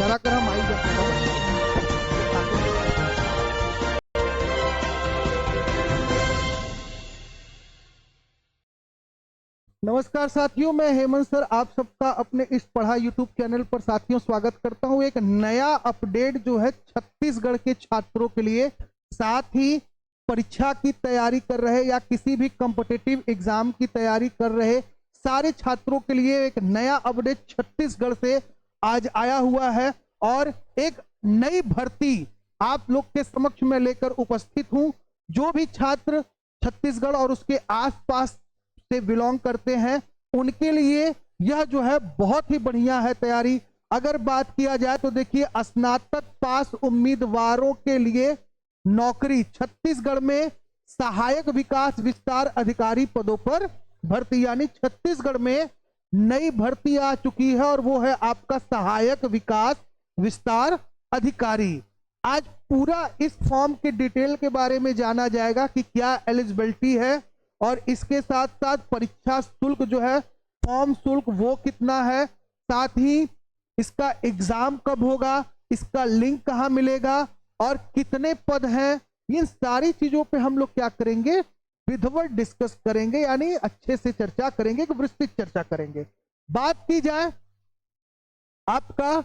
जरा कर हम आई जाते। नमस्कार साथियों, मैं हेमंत सर आप सबका अपने इस पढ़ाई यूट्यूब चैनल पर साथियों स्वागत करता हूं। एक नया अपडेट जो है छत्तीसगढ़ के छात्रों के लिए, साथ ही परीक्षा की तैयारी कर रहे या किसी भी कॉम्पिटिटिव एग्जाम की तैयारी कर रहे सारे छात्रों के लिए एक नया अपडेट छत्तीसगढ़ से आज आया हुआ है। और एक नई भर्ती आप लोग के समक्ष में लेकर उपस्थित हूं। जो भी छात्र छत्तीसगढ़ और उसके आसपास से बिलोंग करते हैं उनके लिए यह जो है बहुत ही बढ़िया है तैयारी। अगर बात किया जाए तो देखिए, स्नातक पास उम्मीदवारों के लिए नौकरी छत्तीसगढ़ में सहायक विकास विस्तार अधिकारी पदों पर भर्ती, यानी छत्तीसगढ़ में नई भर्ती आ चुकी है और वो है आपका सहायक विकास विस्तार अधिकारी। आज पूरा इस फॉर्म के डिटेल के बारे में जाना जाएगा कि क्या एलिजिबिलिटी है और इसके साथ साथ परीक्षा शुल्क जो है, फॉर्म शुल्क वो कितना है, साथ ही इसका एग्जाम कब होगा, इसका लिंक कहां मिलेगा और कितने पद हैं। इन सारी चीजों पे हम लोग क्या करेंगे, विधिवत डिस्कस करेंगे, यानी अच्छे से चर्चा करेंगे, विस्तृत चर्चा करेंगे। बात की जाए आपका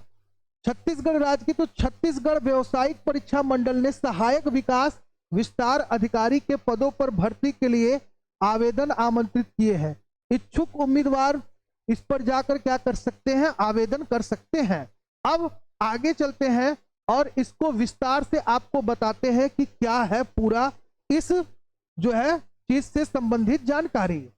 छत्तीसगढ़ राज्य की, तो छत्तीसगढ़ व्यावसायिक परीक्षा मंडल ने सहायक विकास विस्तार अधिकारी के पदों पर भर्ती के लिए आवेदन आमंत्रित किए हैं। इच्छुक उम्मीदवार इस पर जाकर क्या कर सकते हैं, आवेदन कर सकते हैं। अब आगे चलते हैं और इसको विस्तार से आपको बताते हैं कि क्या है पूरा इस जो है चीज से संबंधित जानकारी।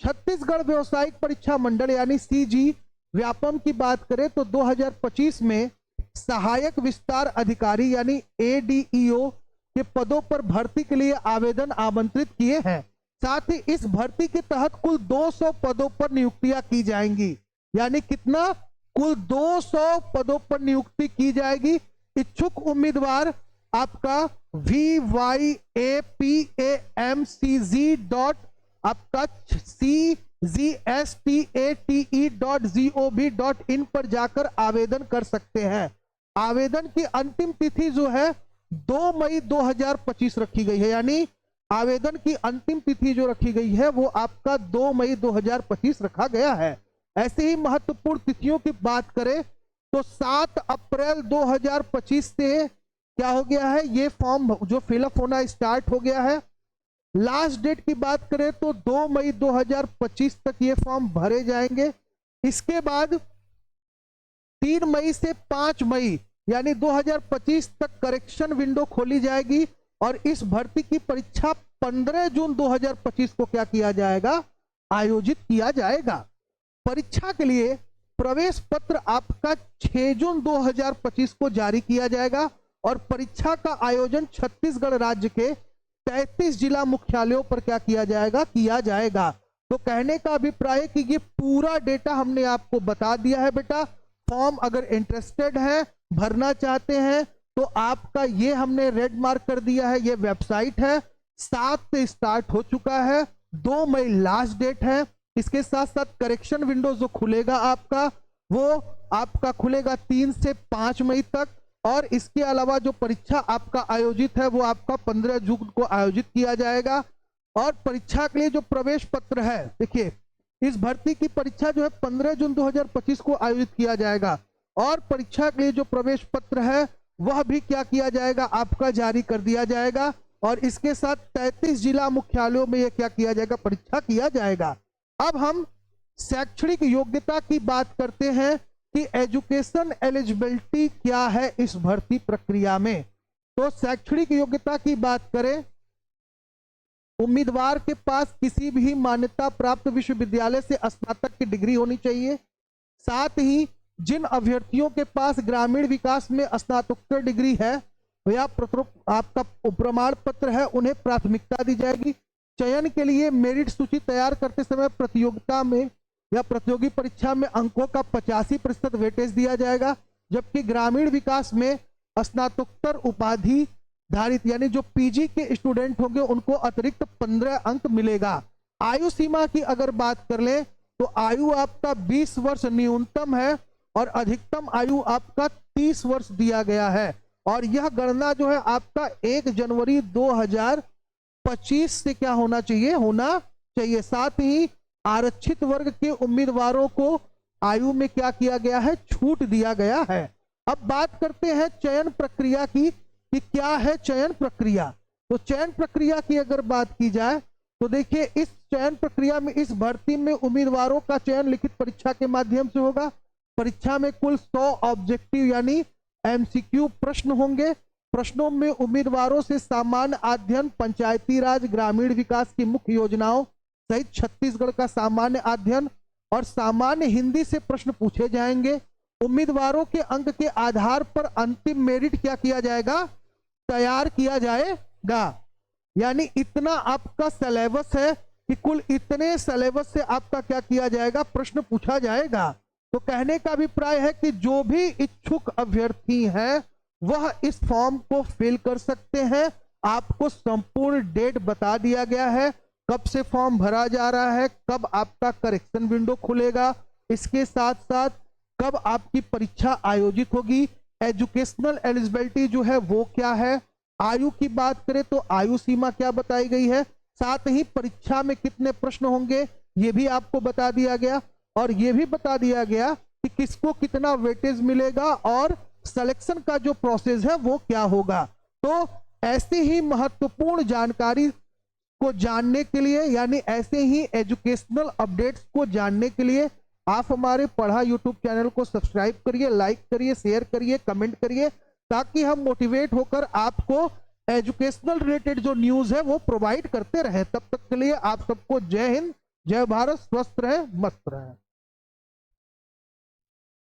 छत्तीसगढ़ व्यावसायिक परीक्षा मंडल यानी सीजी व्यापम की बात करें तो 2025 में सहायक विस्तार अधिकारी यानी एडीईओ के पदों पर भर्ती के लिए आवेदन आमंत्रित किए हैं। साथ ही इस भर्ती के तहत कुल 200 पदों पर नियुक्तियां की जाएंगी, यानी कितना, कुल 200 पदों पर नियुक्ति की जाएगी। इच्छुक उम्मीदवार आपका vyapamcg. आपका cgstate.gov.in पर जाकर आवेदन कर सकते हैं। आवेदन की अंतिम तिथि जो है 2 मई 2025 रखी गई है, यानी आवेदन की अंतिम तिथि जो रखी गई है वो आपका 2 मई 2025 रखा गया है। ऐसे ही महत्वपूर्ण तिथियों की बात करें तो 7 अप्रैल 2025 से क्या हो गया है, ये फॉर्म जो फिलअप होना स्टार्ट हो गया है। लास्ट डेट की बात करें तो 2 मई 2025 तक ये फॉर्म भरे जाएंगे। इसके बाद 3 मई से 5 मई यानी 2025 तक करेक्शन विंडो खोली जाएगी और इस भर्ती की परीक्षा 15 जून 2025 को क्या किया जाएगा, आयोजित किया जाएगा। परीक्षा के लिए प्रवेश पत्र आपका 6 जून 2025 को जारी किया जाएगा और परीक्षा का आयोजन छत्तीसगढ़ राज्य के 33 जिला मुख्यालयों पर क्या किया जाएगा। तो कहने का अभिप्राय है कि ये पूरा डेटा हमने आपको बता दिया है बेटा। फॉर्म अगर इंटरेस्टेड है, भरना चाहते हैं तो आपका ये हमने रेड मार्क कर दिया है, ये वेबसाइट है, 7 से स्टार्ट हो चुका है, 2 मई लास्ट डेट है। इसके साथ साथ करेक्शन विंडो जो खुलेगा आपका वो आपका खुलेगा 3 से 5 मई तक और इसके अलावा जो परीक्षा आपका आयोजित है वो आपका 15 जून को आयोजित किया जाएगा। और परीक्षा के लिए जो प्रवेश पत्र है, देखिए इस भर्ती की परीक्षा जो है 15 जून 2025 को आयोजित किया जाएगा और परीक्षा के लिए जो प्रवेश पत्र है वह भी क्या किया जाएगा, आपका जारी कर दिया जाएगा और इसके साथ 33 जिला मुख्यालयों में यह क्या किया जाएगा, परीक्षा किया जाएगा। अब हम शैक्षणिक योग्यता की बात करते हैं कि एजुकेशन एलिजिबिलिटी क्या है इस भर्ती प्रक्रिया में। तो शैक्षणिक योग्यता की बात करें, उम्मीदवार के पास किसी भी मान्यता प्राप्त विश्वविद्यालय से स्नातक की डिग्री होनी चाहिए। साथ ही जिन अभ्यर्थियों के पास ग्रामीण विकास में स्नातकोत्तर डिग्री है या आपका प्रमाण पत्र है उन्हें प्राथमिकता दी जाएगी। चयन के लिए मेरिट सूची तैयार करते समय प्रतियोगिता में या प्रतियोगी परीक्षा में अंकों का 85% वेटेज दिया जाएगा, जबकि ग्रामीण विकास में स्नातकोत्तर उपाधि धारित यानी जो पीजी के स्टूडेंट होंगे उनको अतिरिक्त 15 अंक मिलेगा। आयु सीमा की अगर बात कर लें तो आयु आपका 20 वर्ष न्यूनतम है और अधिकतम आयु आपका 30 वर्ष दिया गया है। और यह गणना जो है आपका 1 जनवरी 2025 से क्या होना चाहिए। साथ ही आरक्षित वर्ग के उम्मीदवारों को आयु में क्या किया गया है, छूट दिया गया है। अब बात करते हैं चयन प्रक्रिया की कि क्या है चयन प्रक्रिया। तो चयन प्रक्रिया की अगर बात की जाए तो देखिए, इस चयन प्रक्रिया में, इस भर्ती में उम्मीदवारों का चयन लिखित परीक्षा के माध्यम से होगा। परीक्षा में कुल 100 ऑब्जेक्टिव यानी एमसीक्यू प्रश्न होंगे। प्रश्नों में उम्मीदवारों से सामान्य अध्ययन, पंचायती राज, ग्रामीण विकास की मुख्य योजनाओं सहित छत्तीसगढ़ का सामान्य अध्ययन और सामान्य हिंदी से प्रश्न पूछे जाएंगे। उम्मीदवारों के अंक के आधार पर अंतिम मेरिट क्या किया जाएगा, तैयार किया जाएगा। यानी इतना आपका सिलेबस है कि कुल इतने सिलेबस से आपका क्या किया जाएगा, प्रश्न पूछा जाएगा। तो कहने का अभिप्राय है कि जो भी इच्छुक अभ्यर्थी हैं वह इस फॉर्म को फिल कर सकते हैं। आपको संपूर्ण डेट बता दिया गया है, कब से फॉर्म भरा जा रहा है, कब आपका करेक्शन विंडो खुलेगा, इसके साथ साथ कब आपकी परीक्षा आयोजित होगी, एजुकेशनल एलिजिबिलिटी जो है वो क्या है, आयु की बात करें तो आयु सीमा क्या बताई गई है, साथ ही परीक्षा में कितने प्रश्न होंगे ये भी आपको बता दिया गया। और ये भी बता दिया गया कि किसको कितना वेटेज मिलेगा और सिलेक्शन का जो प्रोसेस है वो क्या होगा। तो ऐसी ही महत्वपूर्ण जानकारी को जानने के लिए, यानी ऐसे ही एजुकेशनल अपडेट्स को जानने के लिए आप हमारे पढ़ा यूट्यूब चैनल को सब्सक्राइब करिए, लाइक करिए, शेयर करिए, कमेंट करिए, ताकि हम मोटिवेट होकर आपको एजुकेशनल रिलेटेड जो न्यूज़ है वो प्रोवाइड करते रहे। तब तक के लिए आप सबको जय हिंद, जय भारत, स्वस्थ रहें, मस्त रहें।